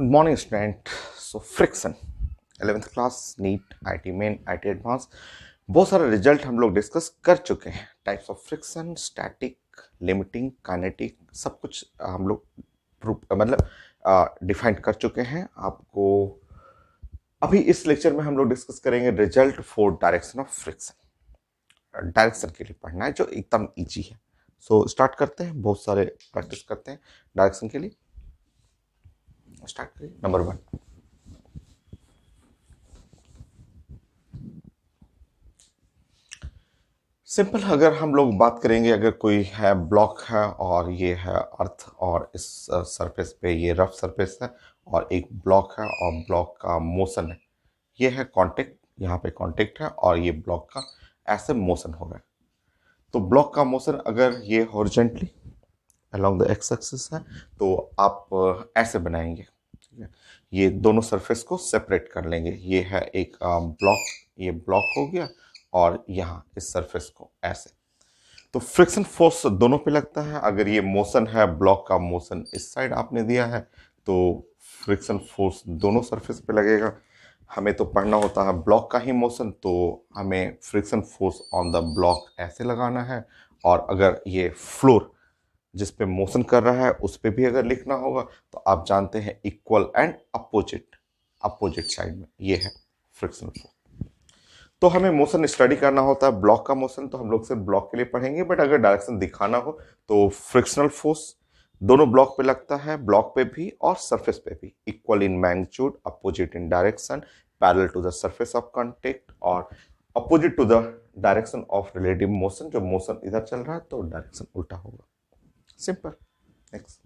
Good morning student. So friction 11th class NEET IIT main IIT advance बहुत सारे result हम लोग discuss कर चुके हैं। Types of friction, static, limiting, kinetic, सब कुछ हम लोग डिफाइन कर चुके हैं। आपको अभी इस लेक्चर में हम लोग डिस्कस करेंगे result for direction of friction. Direction के लिए पढ़ना है जो एकदम इजी है। सो स्टार्ट करते हैं, बहुत सारे प्रैक्टिस करते हैं डायरेक्शन के लिए। स्टार्ट करिए। नंबर 1, सिंपल अगर हम लोग बात करेंगे, अगर कोई है ब्लॉक है और ये है अर्थ और इस सरफेस पे ये रफ सरफेस है और एक ब्लॉक है और ब्लॉक का मोशन है, ये है कांटेक्ट, यहाँ पे कांटेक्ट है और ये ब्लॉक का ऐसे मोशन हो रहा है। तो ब्लॉक का मोशन अगर ये horizontally along the x axis है तो आप ऐसे बनाएंगे, ठीक है। ये दोनों सरफेस को सेपरेट कर लेंगे। ये है एक ब्लॉक, ये ब्लॉक हो गया और यहाँ इस सरफेस को ऐसे। तो फ्रिक्शन फोर्स दोनों पे लगता है। अगर ये मोशन है, ब्लॉक का मोशन इस साइड आपने दिया है तो फ्रिक्शन फोर्स दोनों सरफेस पे लगेगा। हमें तो पढ़ना होता है ब्लॉक का ही मोशन, तो हमें friction force on the block ऐसे लगाना है। और अगर ये फ्लोर जिस पे मोशन कर रहा है उस पे भी अगर लिखना होगा तो आप जानते हैं इक्वल एंड अपोजिट साइड में ये है फ्रिक्शन फोर्स। तो हमें मोशन स्टडी करना होता है ब्लॉक का मोशन, तो हम लोग सिर्फ ब्लॉक के लिए पढ़ेंगे। बट अगर डायरेक्शन दिखाना हो तो फ्रिक्शनल फोर्स दोनों ब्लॉक पे लगता है, ब्लॉक पे भी और सरफेस पे भी, equal in magnitude, opposite in direction, parallel to the surface of contact और opposite to the direction of relative motion. जो मोशन इधर चल रहा है तो डायरेक्शन उल्टा होगा। सिंपल। नेक्स्ट,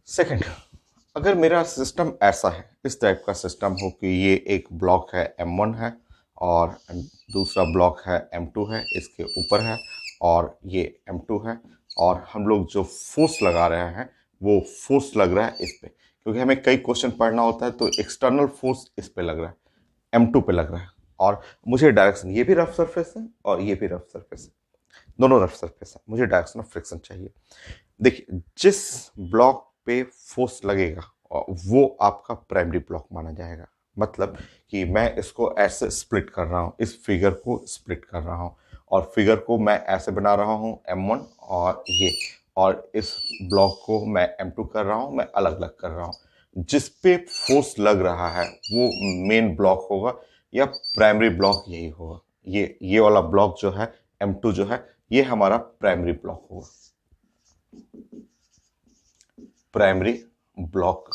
सेकंड, अगर मेरा सिस्टम ऐसा है, इस टाइप का सिस्टम हो कि ये एक ब्लॉक है M1 है और दूसरा ब्लॉक है M2 है, इसके ऊपर है और ये M2 है, और हम लोग जो फोर्स लगा रहे हैं वो फोर्स लग रहा है इस पे, क्योंकि हमें कई क्वेश्चन पढ़ना होता है। तो एक्सटर्नल फोर्स इस पे लग रहा है, M2 पे लग रहा है, और मुझे डायरेक्शन, ये भी रफ सरफेस है और ये भी रफ सरफेस है, दोनों रफ सरफेस है, मुझे डायरेक्शन ऑफ फ्रिक्शन चाहिए। देखिए, जिस ब्लॉक पे फोर्स लगेगा वो आपका प्राइमरी ब्लॉक माना जाएगा। मतलब कि मैं इसको ऐसे स्प्लिट कर रहा हूँ, इस फिगर को स्प्लिट कर रहा हूँ और फिगर को मैं ऐसे बना रहा हूँ M1 और ये, और इस ब्लॉक को मैं M2 कर रहा हूँ, मैं अलग अलग कर रहा हूँ। जिस पे फोर्स लग रहा है वो मेन ब्लॉक होगा या प्राइमरी ब्लॉक यही होगा। ये वाला ब्लॉक जो है M2 जो है, ये हमारा प्राइमरी ब्लॉक होगा, primary block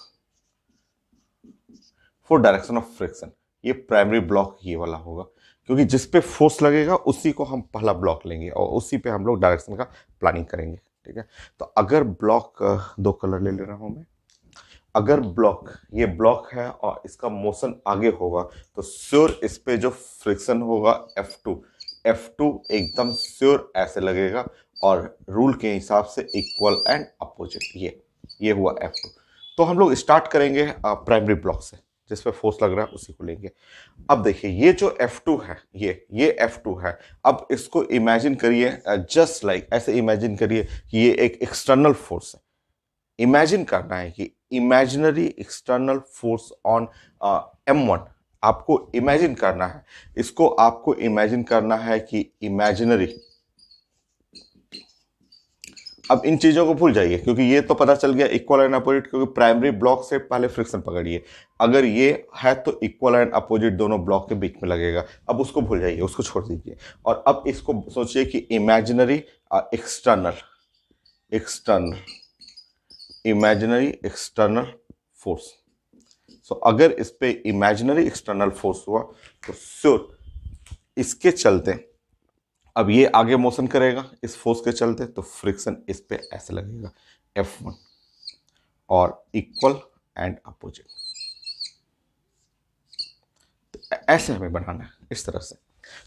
for direction of friction. ये प्राइमरी ब्लॉक ये वाला होगा, क्योंकि जिस पे फोर्स लगेगा उसी को हम पहला ब्लॉक लेंगे और उसी पे हम लोग डायरेक्शन का प्लानिंग करेंगे, ठीक है। तो अगर ब्लॉक, दो कलर ले रहा हूं मैं, अगर ब्लॉक, ये ब्लॉक है और इसका मोशन आगे होगा तो श्योर इस पे जो फ्रिक्शन होगा F2 एकदम श्योर ऐसे लगेगा और रूल के हिसाब से इक्वल एंड अपोजिट। ये हुआ F2। तो हम लोग स्टार्ट करेंगे प्राइमरी ब्लॉक से, जिस पे फोर्स लग रहा है उसी को लेंगे। अब देखिए, ये जो F2 है, ये F2 है। अब इसको इमेजिन करिए, जस्ट लाइक ऐसे इमेजिन करिए कि ये एक एक्सटर्नल फोर्स है। इमेजिन करना है कि imaginary external force on M1 आपको इमेजिन करना है। इसको आपको इमेजिन करना है कि इमेजिनरी, अब इन चीजों को भूल जाइए क्योंकि ये तो पता चल गया इक्वल एंड अपोजिट, क्योंकि प्राइमरी ब्लॉक से पहले फ्रिक्शन पकड़िए। अगर ये है तो इक्वल एंड अपोजिट दोनों ब्लॉक के बीच में लगेगा। अब उसको भूल जाइए, उसको छोड़ दीजिए और अब इसको सोचिए कि imaginary external imaginary external force. So अगर इस पे इमेजिनरी एक्सटर्नल फोर्स हुआ तो श्योर इसके चलते, अब ये आगे मोशन करेगा इस फोर्स के चलते, तो फ्रिक्शन इस पे ऐसे लगेगा F1 और इक्वल एंड अपोजिट। तो ऐसे हमें बनाना है, इस तरह से।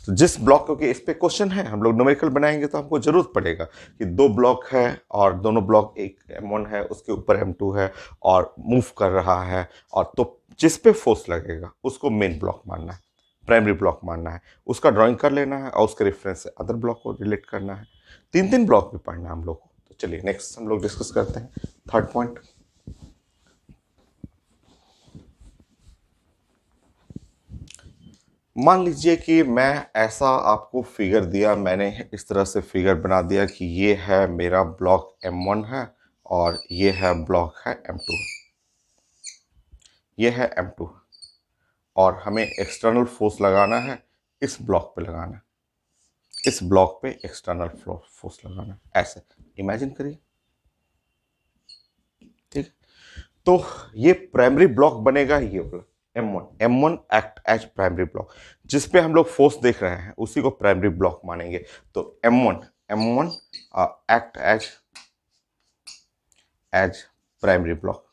तो जिस ब्लॉक, क्योंकि इस पे क्वेश्चन है, हम लोग न्यूमेरिकल बनाएंगे तो हमको जरूरत पड़ेगा कि दो ब्लॉक है और दोनों ब्लॉक, एक M1 है उसके ऊपर M2 है और मूव कर रहा है, और तो जिस पे फोर्स लगेगा उसको मेन ब्लॉक मानना है। प्राइमरी ब्लॉक मानना है, उसका ड्राइंग कर लेना है और उसके रेफरेंस से अदर ब्लॉक को रिलेट करना है। तीन तीन ब्लॉक भी पढ़ना है हम लोग को। तो चलिए नेक्स्ट हम लोग डिस्कस करते हैं थर्ड पॉइंट। मान लीजिए कि मैं ऐसा आपको फिगर दिया, मैंने इस तरह से फिगर बना दिया कि ये है मेरा ब्लॉक M1 है और ये है ब्लॉक है M2, ये है M2, और हमें एक्सटर्नल फोर्स लगाना है, इस ब्लॉक पे लगाना है, इस ब्लॉक पे एक्सटर्नल फोर्स लगाना है, ऐसे इमेजिन करिए। ठीक, तो ये प्राइमरी ब्लॉक बनेगा, ये वाला M1 act as primary block, जिस पे हम लोग फोर्स देख रहे हैं उसी को प्राइमरी ब्लॉक मानेंगे। तो M1 act as primary block,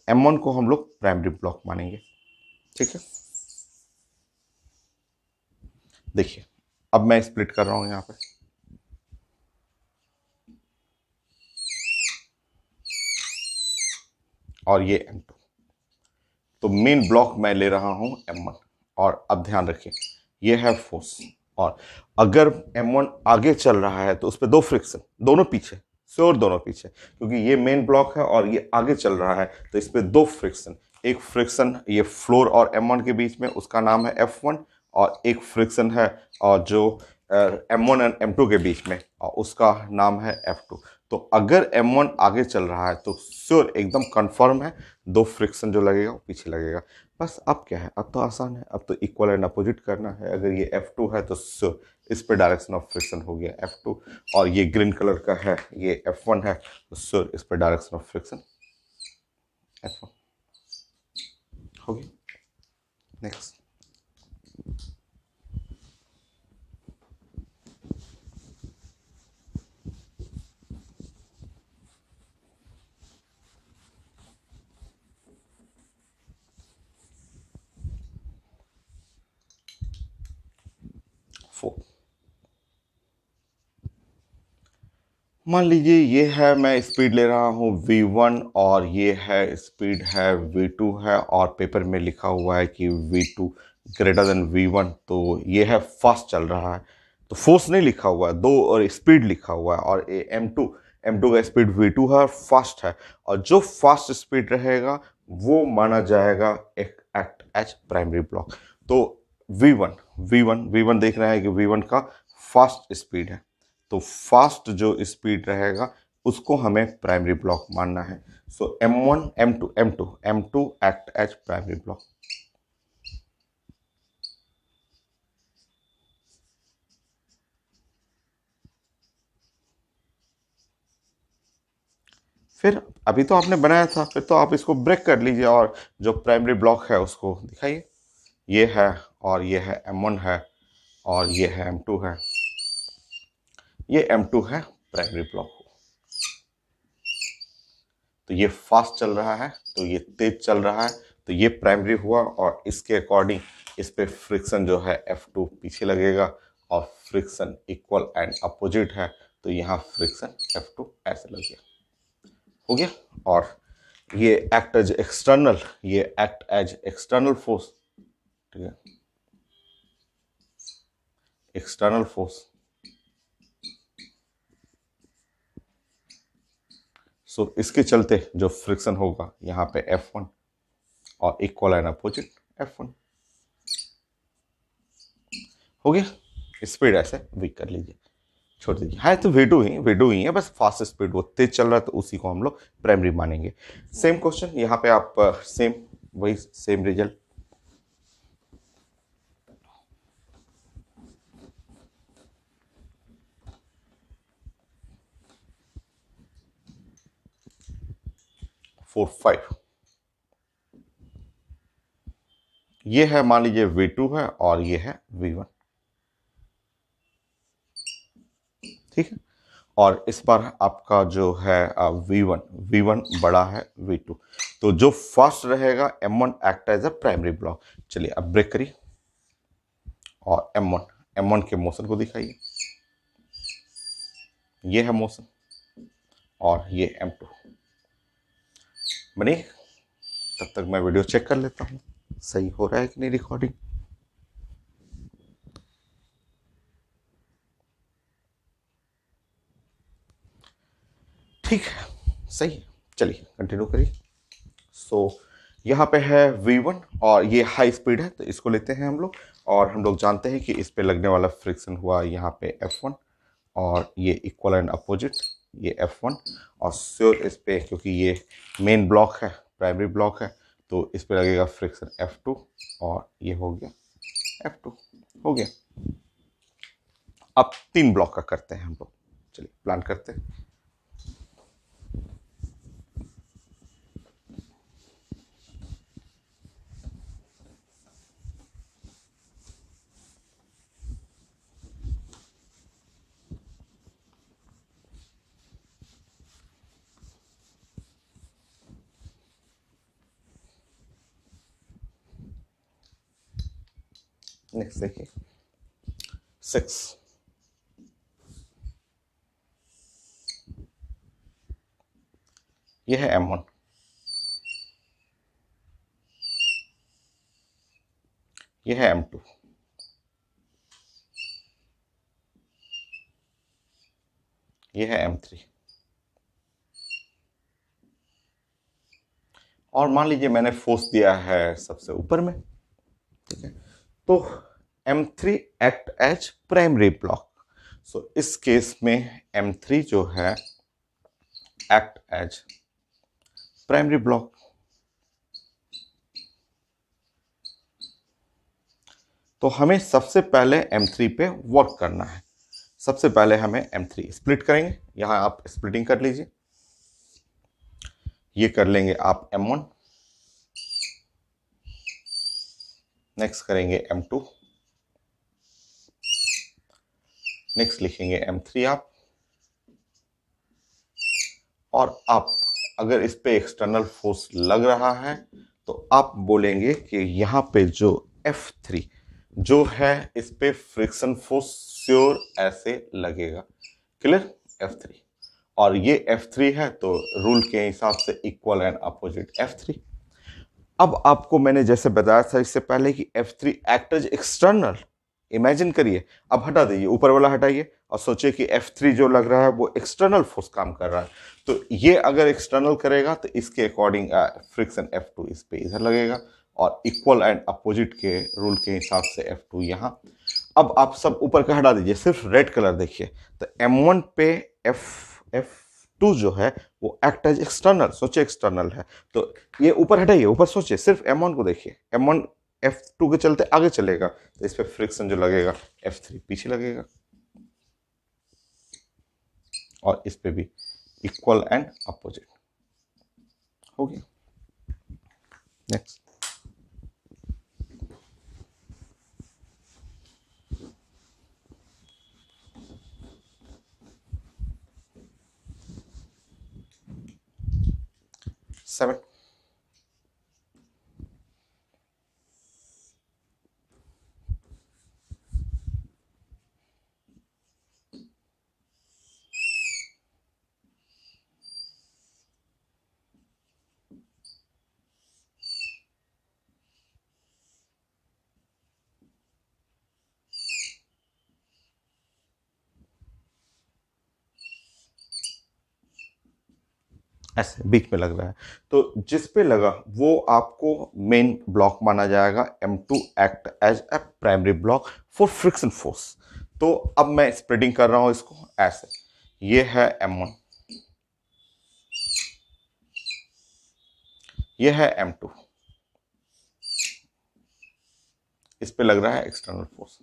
M1 को हम लोग प्राइमरी ब्लॉक मानेंगे। ठीक है, देखिए अब मैं स्प्लिट कर रहा हूं यहां पे, और ये M2, तो मेन ब्लॉक मैं ले रहा हूं M1। और अब ध्यान रखिए, ये है फोर्स, और अगर M1 आगे चल रहा है तो उस पर दो फ्रिक्शन, दोनों पीछे, श्योर दोनों पीछे, क्योंकि ये मेन ब्लॉक है और ये आगे चल रहा है, तो इस पर दो फ्रिक्शन, एक फ्रिक्शन ये फ्लोर और M1 के बीच में, उसका नाम है F1, और एक फ्रिक्शन है और जो M1 एंड M2 के बीच में, और उसका नाम है F2। तो अगर M1 आगे चल रहा है तो श्योर एकदम कंफर्म है, दो फ्रिक्शन जो लगेगा वो पीछे लगेगा। बस अब क्या है, अब तो आसान है, अब तो इक्वल एंड अपोजिट करना है। अगर ये F2 है तो श्योर इस पे डायरेक्शन ऑफ फ्रिक्शन हो गया F2, और ये ग्रीन कलर का है ये F1 है, तो श्योर इस पे डायरेक्शन ऑफ फ्रिक्शन F1 हो गया। नेक्स्ट 4, मान लीजिए ये है, मैं स्पीड ले रहा हूँ V1 और ये है स्पीड है V2 है, और पेपर में लिखा हुआ है कि V2 ग्रेटर देन V1, तो ये है फास्ट चल रहा है। तो फोर्स नहीं लिखा हुआ है दो, और स्पीड लिखा हुआ है, और ये M2 का स्पीड V2 है और फास्ट है, और जो फास्ट स्पीड रहेगा वो माना जाएगा एक एक्ट एज प्राइमरी ब्लॉक। तो V1 देख रहे हैं कि V1 का फास्ट स्पीड है, तो फास्ट जो स्पीड रहेगा उसको हमें प्राइमरी ब्लॉक मानना है। So M1 M2 act as primary block. फिर अभी तो आपने बनाया था, फिर तो आप इसको ब्रेक कर लीजिए और जो प्राइमरी ब्लॉक है उसको दिखाइए। ये है, और ये है M1 है, और ये है M2 है, ये M2 है प्राइमरी ब्लॉक। तो ये फास्ट चल रहा है, तो ये तेज चल रहा है, तो ये प्राइमरी हुआ, और इसके अकॉर्डिंग इस पे फ्रिक्शन जो है F2 पीछे लगेगा, और फ्रिक्शन इक्वल एंड अपोजिट है, तो यहाँ फ्रिक्शन F2 ऐसे लग गया, हो गया। और ये एक्ट एज एक्सटर्नल, ये एक्ट एज एक्सटर्नल फोर्स, ठीक है, एक्सटर्नल फोर्स। सो इसके चलते जो फ्रिक्शन होगा यहाँ पे F1, और इक्वल एंड अपोजिट F1, हो गया। स्पीड ऐसे वीक कर लीजिए, छोड़ दीजिए। हाँ तो वी टू ही है, बस फास्ट स्पीड, वो तेज चल रहा है तो उसी को हम लोग प्राइमरी मानेंगे। सेम क्वेश्चन यहाँ पे आप सेम, वही सेम रिजल्ट। 4, 5, ये है मान लीजिए V2 है और ये है V1, ठीक है। और इस बार आपका जो है V1 बड़ा है V2, तो जो फास्ट रहेगा M1 act as a primary block. चलिए अब ब्रेक करिए और M1 के मोशन को दिखाइए। ये है मोशन, और ये M2 बनी। तब तक मैं वीडियो चेक कर लेता हूँ सही हो रहा है कि नहीं रिकॉर्डिंग। ठीक है, सही है, चलिए कंटिन्यू करिए। सो यहाँ पे है V1 और ये हाई स्पीड है तो इसको लेते हैं हम लोग। और हम लोग जानते हैं कि इस पे लगने वाला फ्रिक्शन हुआ यहाँ पे F1 और ये इक्वल एंड अपोजिट ये F1 और श्योर इस पे क्योंकि ये मेन ब्लॉक है, प्राइमरी ब्लॉक है, तो इस पे लगेगा फ्रिक्शन F2 और ये हो गया F2 हो गया। अब 3 ब्लॉक का करते हैं हम लोग, चलिए प्लान करते हैं। नेक्स्ट देखिए 6, ये है M1, ये है M2, ये है M3 और मान लीजिए मैंने फोर्स दिया है सबसे ऊपर में, ठीक है, तो M3 act as primary block. So इस केस में M3 जो है एक्ट एज प्राइमरी ब्लॉक। तो हमें सबसे पहले M3 पे वर्क करना है। सबसे पहले हमें M3 स्प्लिट करेंगे, यहां आप स्प्लिटिंग कर लीजिए। ये कर लेंगे आप M1, नेक्स्ट करेंगे M2, नेक्स्ट लिखेंगे M3 आप। और आप अगर इस पे एक्सटर्नल फोर्स लग रहा है तो आप बोलेंगे कि यहाँ पे जो F3 जो है इस पे फ्रिक्शन फोर्स श्योर ऐसे लगेगा, क्लियर, F3। और ये F3 है तो रूल के हिसाब से इक्वल एंड अपोजिट F3। अब आपको मैंने जैसे बताया था इससे पहले कि F3 act as external, imagine करिए, अब हटा दीजिए ऊपर वाला हटाइए और सोचिए कि F3 जो लग रहा है वो एक्सटर्नल फोर्स काम कर रहा है। तो ये अगर एक्सटर्नल करेगा तो इसके अकॉर्डिंग फ्रिक्शन F2 इस पे इधर लगेगा और इक्वल एंड अपोजिट के रूल के हिसाब से F2 यहाँ। अब आप सब ऊपर का हटा दीजिए, सिर्फ रेड कलर देखिए। तो M1 पे F2 जो है वो एक्ट एज एक्सटर्नल, सोचिए एक्सटर्नल है तो ये ऊपर हटाइए, ऊपर सोचिए, सिर्फ M1 को देखिए। M1 F2 के चलते आगे चलेगा तो इस पे फ्रिक्शन जो लगेगा F3 पीछे लगेगा और इस पे भी इक्वल एंड अपोजिट हो गया। नेक्स्ट सेवन, ऐसे बीच में लग रहा है तो जिस पे लगा वो आपको मेन ब्लॉक माना जाएगा। M2 act as a primary block for friction force. तो अब मैं स्प्रेडिंग कर रहा हूं इसको ऐसे, ये है M1, ये है M2, इस पे लग रहा है एक्सटर्नल फोर्स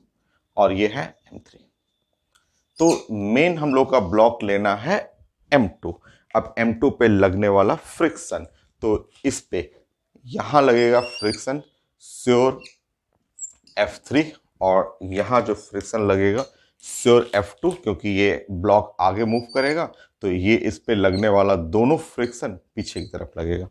और ये है M3। तो मेन हम लोग का ब्लॉक लेना है M2। अब M2 पे लगने वाला फ्रिक्शन, तो इस पे यहां लगेगा फ्रिक्शन श्योर F3 और यहां जो फ्रिक्शन लगेगा श्योर F2, क्योंकि ये ब्लॉक आगे मूव करेगा तो ये इस पे लगने वाला दोनों फ्रिक्शन पीछे की तरफ लगेगा।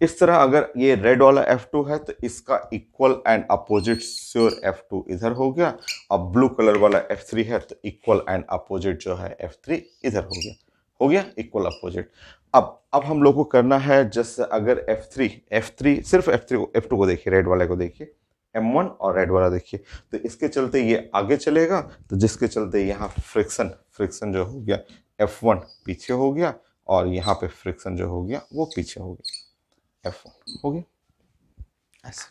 इस तरह अगर ये रेड वाला F2 है तो इसका equal and opposite sure F2 इधर हो गया और ब्लू कलर वाला F3 है तो इक्वल एंड अपोजिट जो है F3 इधर हो गया। हो गया, इक्वल अपोजिट। अब हम लोग को करना है जस्ट, अगर F3 सिर्फ F3 को, F2 को देखिए, रेड वाले को देखिए, M1 और रेड वाला देखिए, तो इसके चलते ये आगे चलेगा, तो जिसके चलते यहाँ फ्रिक्शन फ्रिक्शन जो हो गया F1 पीछे हो गया, और यहाँ पे फ्रिक्शन जो हो गया वो पीछे हो गया, F1 हो गया ऐसे।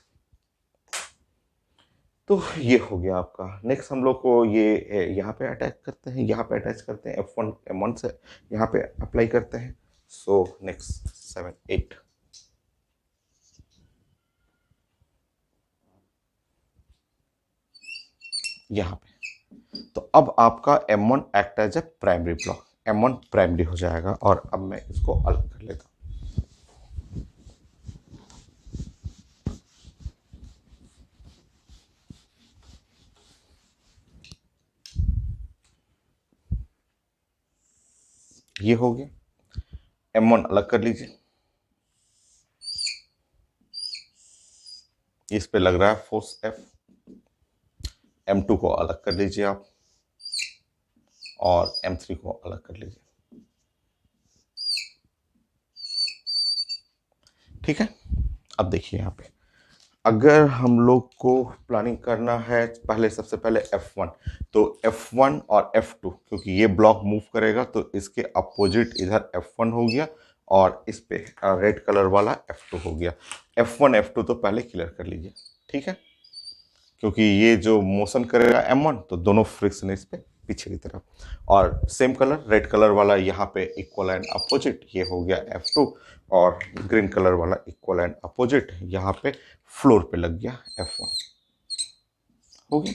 तो ये हो गया आपका। नेक्स्ट हम लोग को ये यहाँ पे अटैच करते हैं, यहाँ पे अटैच करते हैं, F1 M1 से यहाँ पे अप्लाई करते हैं। सो नेक्स्ट 7 8 यहाँ पे। तो अब आपका M1 act as a primary block, M1 primary हो जाएगा, और अब मैं इसको अलग कर लेता हूँ। ये हो गया, M1 अलग कर लीजिए, इस पे लग रहा है फोर्स F। M2 को अलग कर लीजिए आप, और M3 को अलग कर लीजिए। ठीक है, अब देखिए यहाँ पे, अगर हम लोग को प्लानिंग करना है, पहले सबसे पहले F1, तो F1 और F2, क्योंकि ये ब्लॉक मूव करेगा तो इसके अपोजिट इधर F1 हो गया, और इस पे रेड कलर वाला F2 हो गया। F1 F2 तो पहले क्लियर कर लीजिए, ठीक है, क्योंकि ये जो मोशन करेगा M1, तो दोनों फ्रिक्शन इस पे पीछे की तरफ, और सेम कलर रेड कलर वाला यहाँ पे इक्वल एंड अपोजिट, ये हो गया F2, और ग्रीन कलर वाला इक्वल एंड अपोजिट यहाँ पे फ्लोर पे लग गया F1 हो गया।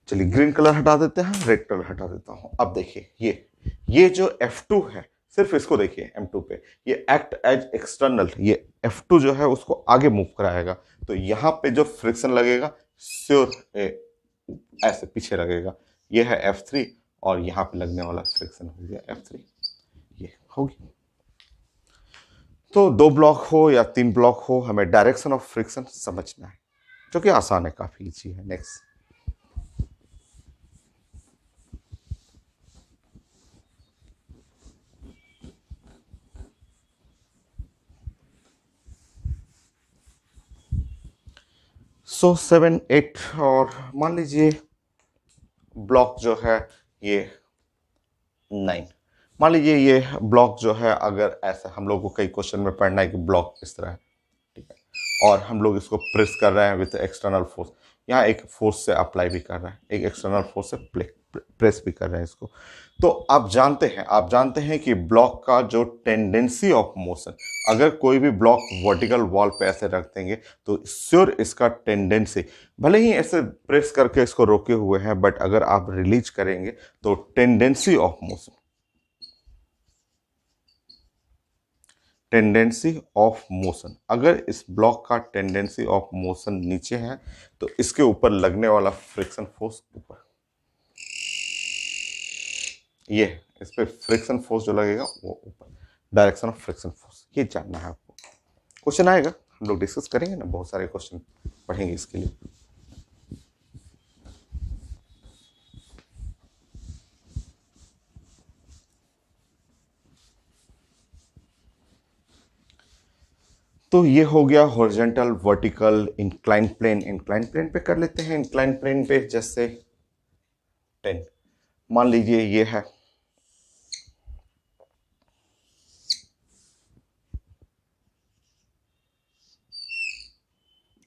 चलिए ग्रीन कलर हटा देते हैं, रेड कलर हटा देता हूं। अब देखिए ये जो F2 है, सिर्फ इसको देखिए M2 पे, ये एक्ट एज एक्सटर्नल, ये F2 जो है उसको आगे मूव कराएगा, तो यहाँ पे जो फ्रिक्शन लगेगा श्योर ऐसे पीछे लगेगा। ये है F3, और यहाँ पे लगने वाला फ्रिक्शन हो गया F3, ये होगी। तो 2 ब्लॉक हो या 3 ब्लॉक हो, हमें डायरेक्शन ऑफ फ्रिक्शन समझना है, जो कि आसान है, काफी इजी है। नेक्स्ट, सो 7 8, और मान लीजिए ब्लॉक जो है ये 9, मान लीजिए ये ब्लॉक जो है, अगर ऐसा हम लोग को कई क्वेश्चन में पढ़ना है कि ब्लॉक इस तरह है, ठीक है, और हम लोग इसको प्रेस कर रहे हैं विद एक्सटर्नल फोर्स, यहाँ एक फोर्स से अप्लाई भी कर रहे हैं, एक एक्सटर्नल फोर्स से प्रेस भी कर रहे हैं इसको। तो आप जानते हैं कि ब्लॉक का जो टेंडेंसी ऑफ मोशन, अगर कोई भी ब्लॉक वर्टिकल वॉल पे ऐसे रख देंगे तो श्योर इसका टेंडेंसी, भले ही ऐसे प्रेस करके इसको रोके हुए हैं, बट अगर आप रिलीज करेंगे तो टेंडेंसी ऑफ मोशन, अगर इस ब्लॉक का टेंडेंसी ऑफ मोशन नीचे है, तो इसके ऊपर लगने वाला फ्रिक्शन फोर्स ऊपर, ये इस पे फ्रिक्शन फोर्स जो लगेगा वो ऊपर, डायरेक्शन ऑफ फ्रिक्शन फोर्स, ये जानना है आपको। क्वेश्चन आएगा, हम लोग डिस्कस करेंगे ना, बहुत सारे क्वेश्चन पढ़ेंगे इसके लिए। तो ये हो गया horizontal, vertical, incline plane. Incline plane पे कर लेते हैं। इंक्लाइन प्लेन पे जैसे 10, मान लीजिए ये है,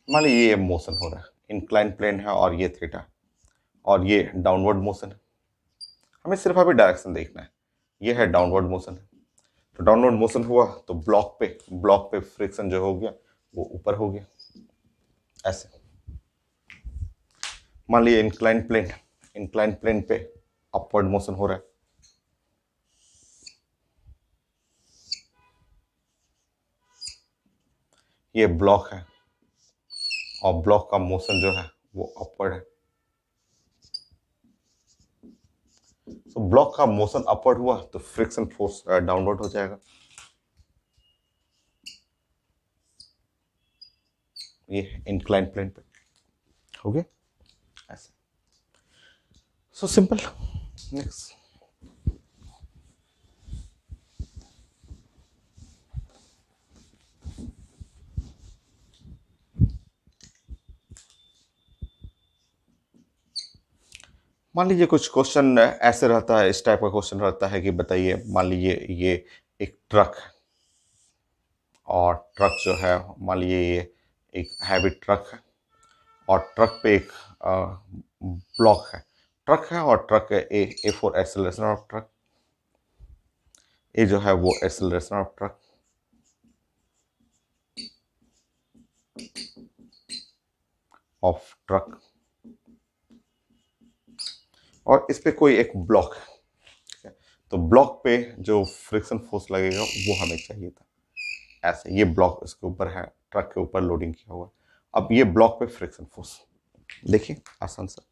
मान लीजिए ये मोशन हो रहा है, इंक्लाइन प्लेन है और ये थीटा, और ये डाउनवर्ड मोशन है। हमें सिर्फ अभी डायरेक्शन देखना है, ये है डाउनवर्ड मोशन है। तो डाउनवर्ड मोशन हुआ तो ब्लॉक पे फ्रिक्शन जो हो गया वो ऊपर हो गया ऐसे। मान लीजिए इंक्लाइन प्लेन पे अपवर्ड मोशन हो रहा है, ये ब्लॉक है, और ब्लॉक का मोशन जो है वो अपवर्ड है। तो ब्लॉक का मोशन अपवर्ड हुआ तो फ्रिक्शन फोर्स डाउनवर्ड हो जाएगा, ये इंक्लाइन प्लेन पे हो गया ऐसे। So simple. नेक्स्ट, मान लीजिए कुछ क्वेश्चन ऐसे रहता है, इस टाइप का क्वेश्चन रहता है कि बताइए, मान लीजिए ये एक ट्रक है, और ट्रक जो है, मान लीजिए ये एक हैवी ट्रक है, और ट्रक पे एक ब्लॉक है। ट्रक है और ट्रक है, a for acceleration of truck, a जो है वो एक्सेलरेशन ऑफ ट्रक, और इस पे कोई एक ब्लॉक है, ठीक है? तो ब्लॉक पे जो फ्रिक्शन फोर्स लगेगा वो हमें चाहिए था। ऐसे ये ब्लॉक इसके ऊपर है, ट्रक के ऊपर लोडिंग किया हुआ है। अब ये ब्लॉक पे फ्रिक्शन फोर्स देखिए, आसान सा।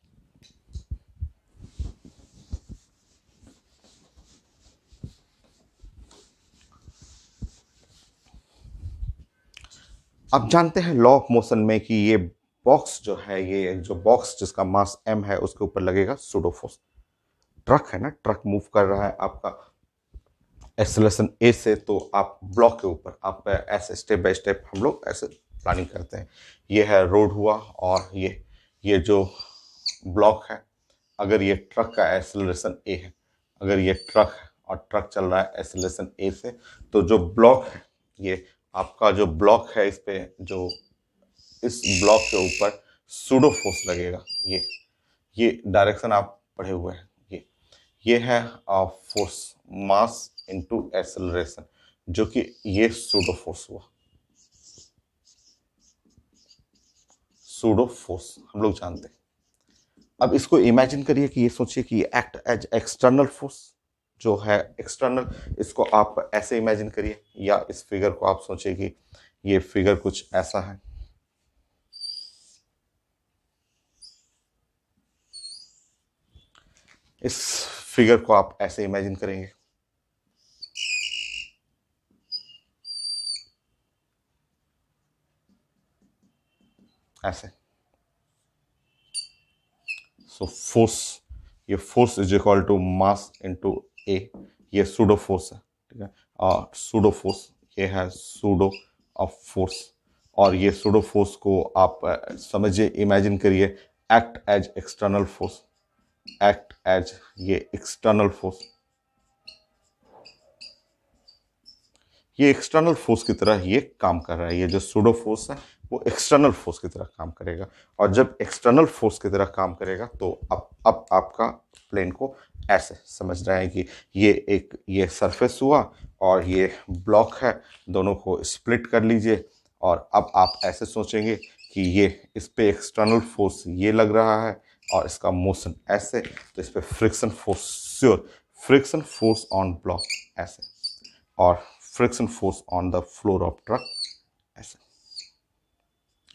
आप जानते हैं लॉ ऑफ मोशन में कि ये बॉक्स जो है, ये जो बॉक्स जिसका मास m है, उसके ऊपर लगेगा सूडो फोर्स। ट्रक है ना, ट्रक मूव कर रहा है आपका एक्सेलरेशन ए से, तो आप ब्लॉक के ऊपर आप ऐसे स्टेप बाय स्टेप हम लोग ऐसे प्लानिंग करते हैं। ये है रोड हुआ, और ये जो ब्लॉक है, अगर ये ट्रक का एक्सेलरेशन ए है, अगर ये ट्रक है और ट्रक चल रहा है एक्सेलरेशन ए से, तो जो ब्लॉक है, ये आपका जो ब्लॉक है, इस पे जो इस ब्लॉक के ऊपर सूडो फोर्स लगेगा। ये डायरेक्शन आप पढ़े हुए हैं। ये है फोर्स, मास इनटू एक्सेलरेशन, जो कि ये सूडो फोर्स हुआ। सूडो फोर्स हम लोग जानते हैं। अब इसको इमेजिन करिए कि ये सोचिए कि ये एक्ट एज एक्सटर्नल फोर्स जो है एक्सटर्नल, इसको आप ऐसे इमेजिन करिए, या इस फिगर को आप सोचिए कि ये फिगर कुछ ऐसा है। इस फिगर को आप ऐसे इमेजिन करेंगे, ऐसे। सो फोर्स, ये force is equal to mass into a, ये सूडो फोर्स है, ठीक है? और सूडो फोर्स, ये है सूडो ऑफ फोर्स, और ये सूडो फोर्स को आप समझिए, इमेजिन करिए, act as external force, act as ये एक्सटर्नल फोर्स, ये एक्सटर्नल फोर्स की तरह ये काम कर रहा है। ये जो सूडो फोर्स है वो एक्सटर्नल फोर्स की तरह काम करेगा, और जब एक्सटर्नल फोर्स की तरह काम करेगा तो अब आपका प्लेन को ऐसे समझ रहे हैं कि ये सरफेस हुआ और ये ब्लॉक है, दोनों को स्प्लिट कर लीजिए, और अब आप ऐसे सोचेंगे कि ये इस पे एक्सटर्नल फोर्स ये लग रहा है, और इसका मोशन ऐसे, तो इस पे friction force, sure friction force on block ऐसे, और friction force on the floor of truck ऐसे,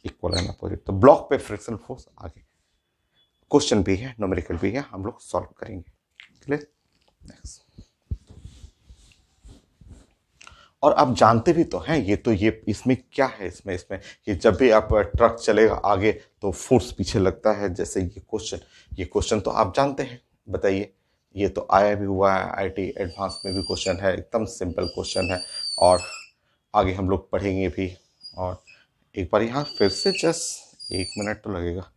इक्वल एंड अपोजिट। तो ब्लॉक पे फ्रिक्शन फोर्स आगे क्वेश्चन भी है, न्यूमेरिकल भी है, हम लोग सॉल्व करेंगे। क्लियर? नेक्स्ट। और आप जानते भी तो हैं, ये इसमें क्या है, इसमें इसमें ये जब भी आप ट्रक चलेगा आगे तो फोर्स पीछे लगता है, जैसे ये क्वेश्चन तो आप जानते हैं। बताइए, ये तो आया भी हुआ है, आईटी एडवांस में भी क्वेश्चन है, एकदम सिंपल क्वेश्चन है, और आगे हम लोग पढ़ेंगे भी। और एक बार यहाँ फिर से जस्ट 1 मिनट तो लगेगा।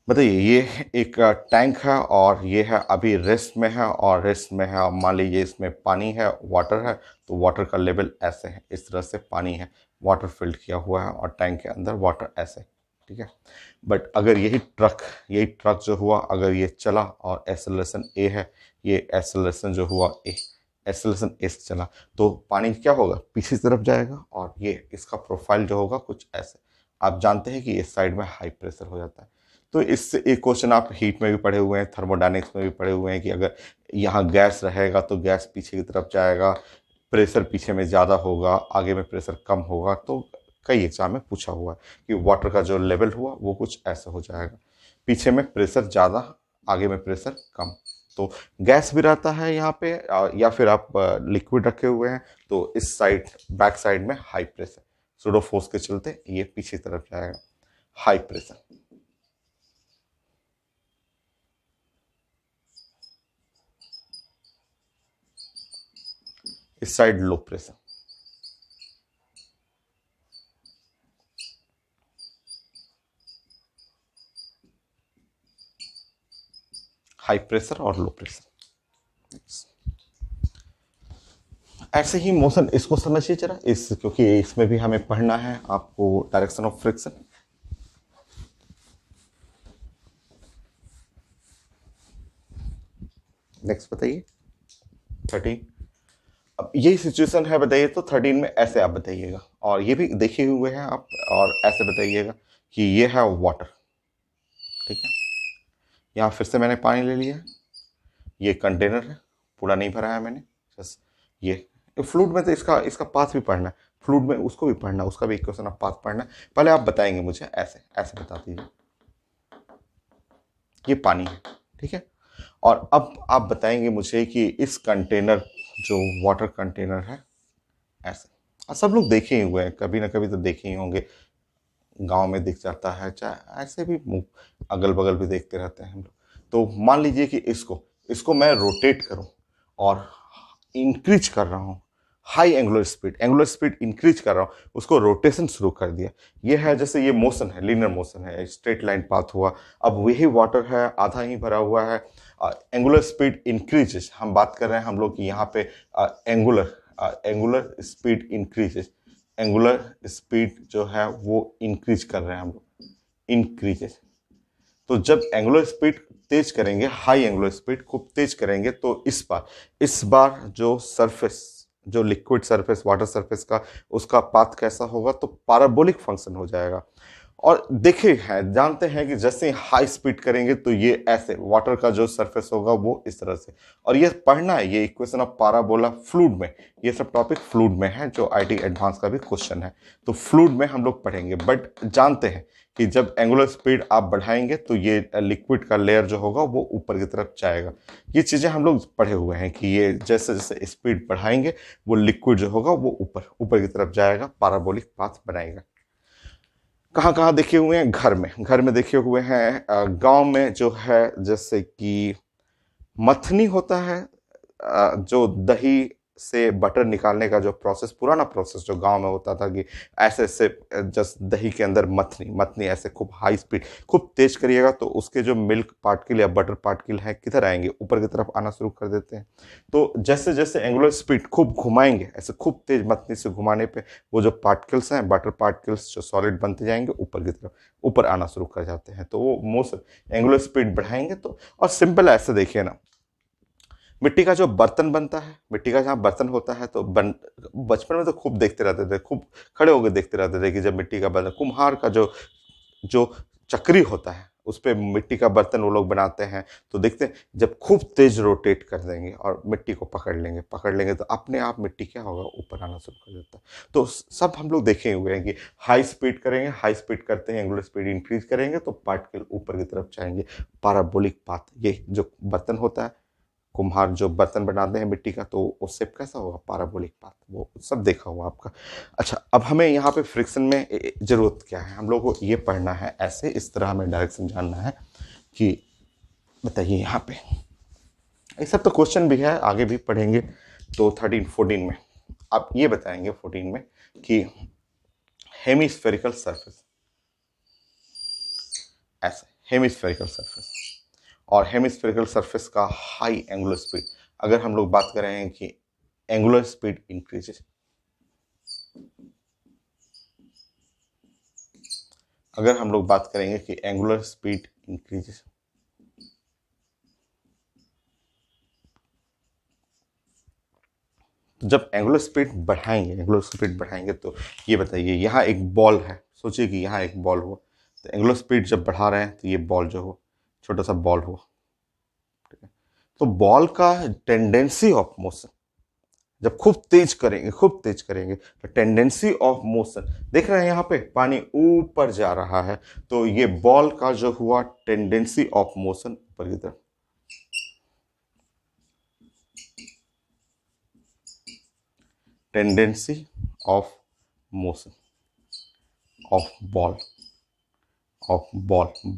बताइए, ये एक टैंक है, और ये है अभी रेस्ट में है, और रेस्ट में है, मान लीजिए इसमें पानी है, वाटर है, तो वाटर का लेवल ऐसे है, इस तरह से पानी है, वाटर फिल्ड किया हुआ है, और टैंक के अंदर वाटर ऐसे, ठीक है? बट अगर यही ट्रक जो हुआ, अगर ये चला और एक्सेलरेशन ए है, ये एक्सेलरेशन जो हुआ ए, एक्सेलरेशन ए से चला, तो पानी क्या होगा, पीछे की तरफ जाएगा, और ये इसका प्रोफाइल जो होगा कुछ ऐसे। आप जानते हैं कि इस साइड में हाई प्रेशर हो जाता है। तो इससे एक क्वेश्चन आप हीट में भी पढ़े हुए हैं, थर्मोडायनेमिक्स में भी पढ़े हुए हैं, कि अगर यहाँ गैस रहेगा तो गैस पीछे की तरफ जाएगा, प्रेशर पीछे में ज़्यादा होगा, आगे में प्रेशर कम होगा। तो कई एग्जाम में पूछा हुआ है कि वाटर का जो लेवल हुआ वो कुछ ऐसा हो जाएगा, पीछे में प्रेशर ज़्यादा, आगे में प्रेशर कम। तो गैस भी रहता है यहाँ पे, या फिर आप लिक्विड रखे हुए हैं, तो इस साइड बैक साइड में हाई प्रेशर, सूडो फोर्स के चलते ये पीछे की तरफ जाएगा, हाई प्रेशर, इस side low pressure. High pressure और लो प्रेशर। ऐसे ही मोशन इसको समझिए जरा, इस क्योंकि इसमें भी हमें पढ़ना है आपको डायरेक्शन ऑफ फ्रिक्शन। नेक्स्ट बताइए 13। अब यही सिचुएशन है, बताइए तो 13 में ऐसे आप बताइएगा, और ये भी देखे हुए हैं आप, और ऐसे बताइएगा कि ये है वाटर, ठीक है। यहाँ फिर से मैंने पानी ले लिया, ये कंटेनर है, पूरा नहीं भरा है मैंने, बस ये फ्लूइड में तो इसका इसका पाथ भी पढ़ना है, फ्लूइड में उसको भी पढ़ना है, उसका भी इक्वेशन ऑफ पाथ पढ़ना है। पहले आप बताएंगे मुझे ऐसे ऐसे बता दीजिए, ये पानी है, ठीक है। और अब आप बताएंगे मुझे कि इस कंटेनर जो वाटर कंटेनर है ऐसे, और सब लोग देखे ही हुए हैं, कभी ना कभी तो देखे ही होंगे, गांव में दिख जाता है, चाहे ऐसे भी अगल बगल भी देखते रहते हैं हम लोग। तो मान लीजिए कि इसको इसको मैं रोटेट करूं और इंक्रीज कर रहा हूं, हाई एंगुलर स्पीड इंक्रीज कर रहा हूं, उसको रोटेशन शुरू कर दिया। ये है जैसे ये मोशन है, लीनियर मोशन है, स्ट्रेट लाइन पाथ हुआ। अब वही वाटर है, आधा ही भरा हुआ है, एंगुलर स्पीड इंक्रीजेस, हम बात कर रहे हैं हम लोग की यहाँ पे angular speed increases, angular speed जो है वो इंक्रीज कर रहे हैं हम लोग, इंक्रीजेस। तो जब एंगुलर स्पीड तेज करेंगे, हाई एंगुलर स्पीड खूब तेज करेंगे, तो इस बार जो सरफेस, जो लिक्विड सरफेस, वाटर सरफेस का, उसका पाथ कैसा होगा, तो पैराबोलिक फंक्शन हो जाएगा। और देखे हैं, जानते हैं कि जैसे हाई स्पीड करेंगे तो ये ऐसे वाटर का जो सरफेस होगा वो इस तरह से। और ये पढ़ना है, ये इक्वेशन ऑफ पैराबोला फ्लूइड में, ये सब टॉपिक फ्लूइड में है, जो आईटी एडवांस का भी क्वेश्चन है, तो फ्लूइड में हम लोग पढ़ेंगे। बट जानते हैं कि जब एंगुलर स्पीड आप बढ़ाएंगे तो ये लिक्विड का लेयर जो होगा वो ऊपर की तरफ जाएगा। ये चीज़ें हम लोग पढ़े हुए हैं कि ये जैसे जैसे स्पीड बढ़ाएंगे वो लिक्विड जो होगा वो ऊपर ऊपर की तरफ जाएगा, पैराबोलिक पाथ बनाएगा। कहाँ कहाँ देखे हुए हैं, घर में देखे हुए हैं, गांव में जो है जैसे कि मथनी होता है, जो दही से बटर निकालने का जो प्रोसेस, पुराना प्रोसेस जो गांव में होता था कि ऐसे ऐसे जस्ट दही के अंदर मथनी मथनी ऐसे खूब हाई स्पीड खूब तेज करिएगा तो उसके जो मिल्क पार्टिकल या बटर पार्टिकल है किधर आएंगे, ऊपर की तरफ आना शुरू कर देते हैं। तो जैसे जैसे एंगुलर स्पीड खूब घुमाएंगे, ऐसे खूब तेज मथनी से घुमाने पे वो जो पार्टिकल्स हैं, बटर पार्टिकल्स जो सॉलिड बनते जाएंगे, ऊपर की तरफ ऊपर आना शुरू कर जाते हैं। तो वो मोशन, एंगुलर स्पीड बढ़ाएंगे तो, और सिंपल ऐसे देखिए ना, मिट्टी का जो बर्तन बनता है, मिट्टी का जहाँ बर्तन होता है, तो बचपन में तो खूब देखते रहते थे, खूब खड़े होकर देखते रहते थे कि जब मिट्टी का बर्तन, कुम्हार का जो जो चक्री होता है उस पर मिट्टी का बर्तन वो लोग बनाते हैं, तो देखते हैं जब खूब तेज रोटेट कर देंगे और मिट्टी को पकड़ लेंगे तो अपने आप मिट्टी क्या होगा, ऊपर आना शुरू कर देता है। तो सब हम लोग देखे हुए हैं कि हाई स्पीड करेंगे, हाई स्पीड करते हैं, एंगुलर स्पीड इंक्रीज करेंगे तो पार्टिकल ऊपर की तरफ जाएंगे, पैराबोलिक पाथ। ये जो बर्तन होता है, कुम्हार जो बर्तन बनाते हैं मिट्टी का, तो वो शेप कैसा होगा, पैराबोलिक पाथ, वो सब देखा हुआ आपका। अच्छा, अब हमें यहाँ पे फ्रिक्शन में जरूरत क्या है, हम लोग को ये पढ़ना है ऐसे, इस तरह हमें डायरेक्शन जानना है कि बताइए यहाँ पे, ये सब तो क्वेश्चन भी है, आगे भी पढ़ेंगे। तो 13 14 में आप ये बताएंगे, 14 में कि हेमिस्फेरिकल सरफेस, ऐसे हेमिस्फेरिकल सरफेस, और हेमिस्फेरिकल सरफेस का हाई एंगुलर स्पीड, अगर हम लोग बात कर रहे हैं कि एंगुलर स्पीड इंक्रीजेस, अगर हम लोग बात करेंगे कि एंगुलर स्पीड इंक्रीजेस, तो जब एंगुलर स्पीड बढ़ाएंगे तो ये बताइए, यहाँ एक बॉल है, सोचिए कि यहाँ एक बॉल हुआ, तो एंगुलर स्पीड जब बढ़ा रहे हैं तो ये बॉल जो हो, छोटा सा बॉल हुआ, ठीक है। तो बॉल का टेंडेंसी ऑफ मोशन जब खूब तेज करेंगे तो टेंडेंसी ऑफ मोशन, देख रहे हैं यहाँ पे पानी ऊपर जा रहा है, तो ये बॉल का जो हुआ टेंडेंसी ऑफ मोशन ऊपर की तरफ, tendency of motion of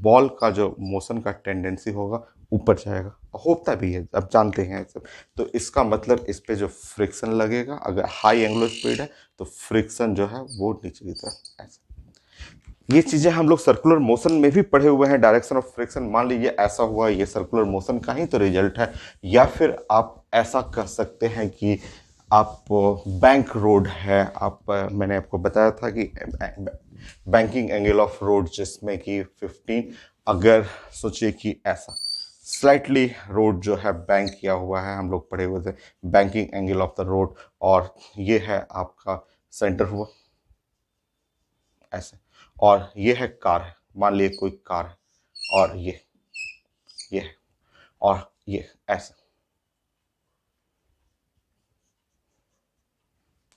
ball का जो मोशन का टेंडेंसी होगा ऊपर जाएगा, होता भी है, अब जानते हैं सब। तो इसका मतलब इस पे जो फ्रिक्शन लगेगा, अगर हाई एंगुलर स्पीड है तो फ्रिक्शन जो है वो नीचे की तरफ ऐसे। ये चीजें हम लोग सर्कुलर मोशन में भी पढ़े हुए हैं। डायरेक्शन ऑफ फ्रिक्शन, मान लीजिए ऐसा हुआ, ये सर्कुलर मोशन का ही तो रिजल्ट है। या फिर आप ऐसा कर सकते हैं कि आप बैंक रोड है, आप मैंने आपको बताया था कि बैंकिंग एंगल ऑफ रोड जिसमें कि 15, अगर सोचिए कि ऐसा स्लाइटली रोड जो है बैंक किया हुआ है, हम लोग पढ़े हुए थे banking angle of the road, और ये है आपका सेंटर हुआ ऐसे, और ये है कार है, मान लिए कोई कार है, और ये है, और ये ऐसे।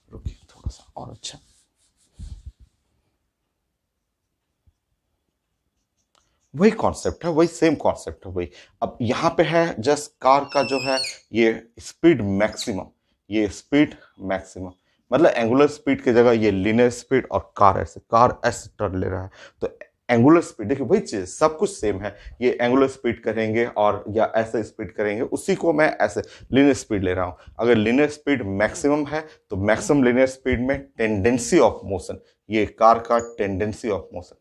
रुकिए थोड़ा सा और अच्छा, वही कॉन्सेप्ट है, वही सेम कॉन्सेप्ट है वही। अब यहाँ पे है जस्ट कार का जो है ये स्पीड मैक्सिमम, ये स्पीड मैक्सिमम, मतलब एंगुलर स्पीड की जगह ये लीनियर स्पीड, और कार ऐसे टर्न ले रहा है, तो एंगुलर स्पीड देखिए वही चीज, सब कुछ सेम है। ये एंगुलर स्पीड करेंगे और या ऐसे स्पीड करेंगे, उसी को मैं ऐसे लीनियर स्पीड ले रहा हूं। अगर लीनियर स्पीड मैक्सिमम है तो मैक्सिमम लीनियर स्पीड में टेंडेंसी ऑफ मोशन, ये कार का टेंडेंसी ऑफ मोशन,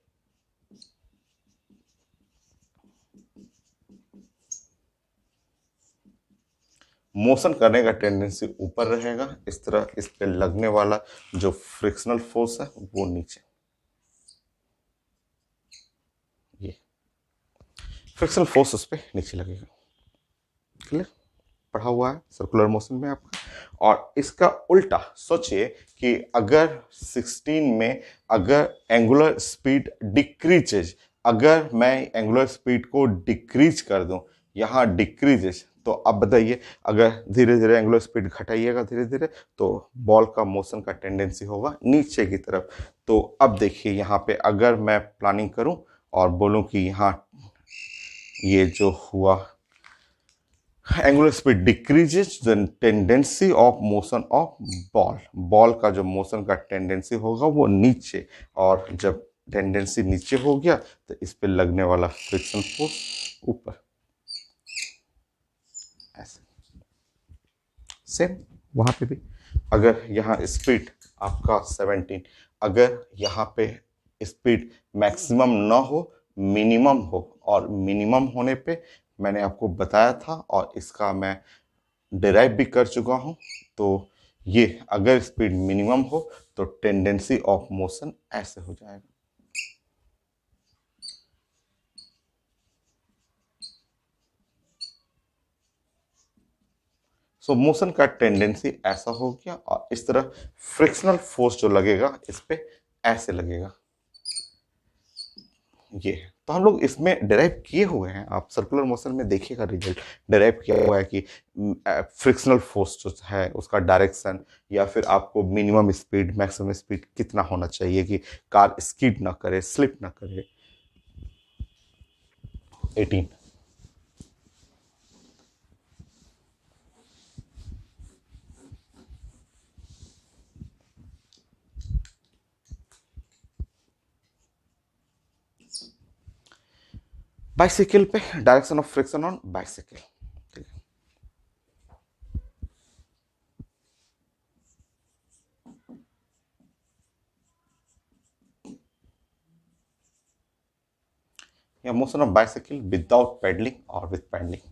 मोशन करने का टेंडेंसी ऊपर रहेगा, इस तरह इस पे लगने वाला जो फ्रिक्शनल फोर्स है वो नीचे, ये फ्रिक्शनल फोर्स उस पे नीचे लगेगा। क्लियर, पढ़ा हुआ है सर्कुलर मोशन में आपका। और इसका उल्टा सोचिए कि अगर 16 में अगर एंगुलर स्पीड डिक्रीजेज, अगर मैं एंगुलर स्पीड को डिक्रीज कर दूं, यहां डिक्रीजेज, तो अब बताइए, अगर धीरे धीरे एंगुलर स्पीड घटाइएगा धीरे धीरे, तो बॉल का मोशन का टेंडेंसी होगा नीचे की तरफ। तो अब देखिए यहाँ पे अगर मैं प्लानिंग करूं और बोलूं कि यहाँ ये जो हुआ angular speed decreases, the tendency of motion of ball, ball का जो मोशन का टेंडेंसी होगा वो नीचे, और जब टेंडेंसी नीचे हो गया तो इस पे लगने वाला फ्रिक्शन फोर्स ऊपर, ऐसे सेम वहां पे भी। अगर यहाँ स्पीड आपका 17, अगर यहाँ पे स्पीड मैक्सिमम ना हो, मिनिमम हो, और मिनिमम होने पे मैंने आपको बताया था और इसका मैं डिराइव भी कर चुका हूं, तो ये अगर स्पीड मिनिमम हो तो टेंडेंसी ऑफ मोशन ऐसे हो जाएगा। सो मोशन का टेंडेंसी ऐसा हो गया, और इस तरह फ्रिक्शनल फोर्स जो लगेगा इस पे ऐसे लगेगा, ये है। तो हम लोग इसमें डिराइव किए हुए हैं, आप सर्कुलर मोशन में देखिएगा रिजल्ट, डिराइव किया हुआ है कि फ्रिक्शनल फोर्स जो है उसका डायरेक्शन, या फिर आपको मिनिमम स्पीड मैक्सिमम स्पीड कितना होना चाहिए कि कार स्किड ना करे, स्लिप ना करे। 18, बाइसिकल पे direction of friction on bicycle, ठीक है। या motion of bicycle without pedalling और विथ पेडलिंग।